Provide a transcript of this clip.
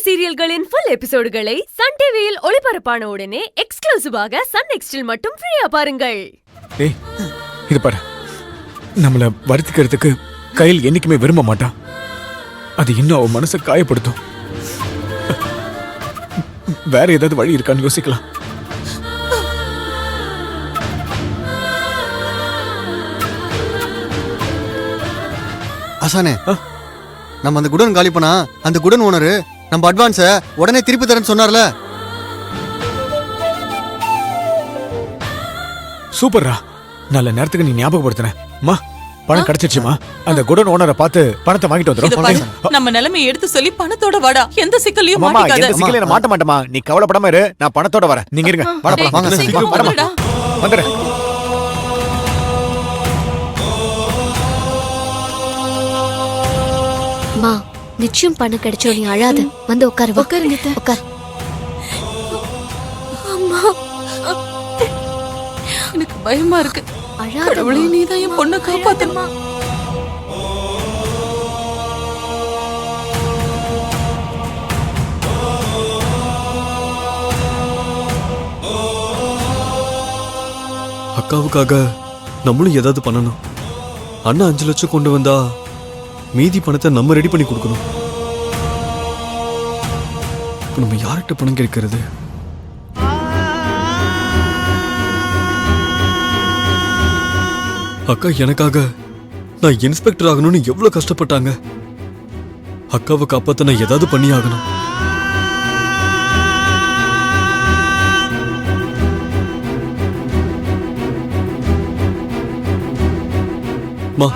சீரியல்களின் full எபிசோடுகளை Sun டிவியில் ஒளிபரப்பான உடனே எக்ஸ்க்ளூசிவாக சன் நெக்ஸ்டில் மட்டும் ஃப்ரீயா பாருங்கள். ஏய், இது பாரு, நம்மள வருத்திக்கிறதுக்கு கையில் என்னைக்குமே விரும்ப மாட்டான். அது இன்னும் அவன் மனசை காயப்படுத்தும். வேற ஏதாவது வழி இருக்கான்னு யோசிக்கலாம். அசானே, நம்ம அந்த குடோன் காலி பண்ணா அந்த குடோன் ஓனரு நம்ம அட்வான்ஸ உடனே திருப்பி தரேன்னு சொன்னார்ல. சூப்பர்ரா, நல்ல நேரத்துக்கு நீ ஞாபகப்படுத்தின. பணம் கிடைச்சிருச்சுமா. அந்த குடோன் ஓனரை பார்த்து பணத்தை வாங்கிட்டு வந்துரும். நம்ம நிலைமையை எடுத்து சொல்லி பணத்தோட வாடா. எந்த சிக்கலையும் மாட்டிக்காத. எந்த சிக்கலையும் மாட்ட மாட்டேமா. நீ கவலைப்படாம இரு, நான் பணத்தோட வரேன். நீங்க இருங்க. வாடா, வாங்க. சீக்கிரம் வாடா. வந்துறேன். மா, நிச்சயம் பணம் கிடைச்சோ, நீ அழாத. வந்து உட்காரு. உட்காருங்க. உட்கார். அம்மா, எனக்கு பயமா இருக்கு. கடவுளே, நீதான் என் பொண்ணை காப்பாத்தணுமா. அக்காவுக்காக நம்மளும் ஏதாவது பண்ணணும். அண்ணா 5 லட்சம் கொண்டு வந்தா மீதி பணத்தை நம்ம ரெடி பண்ணி கொடுக்கணும். நம்ம யார்கிட்ட பணம் கேட்கறது? அக்கா எனக்காக நான் இன்ஸ்பெக்டர் ஆகணும்னு எவ்வளவு கஷ்டப்பட்டாங்க. அக்காவை காப்பாத்த நான் ஏதாவது பண்ணி ஆகணும். மா,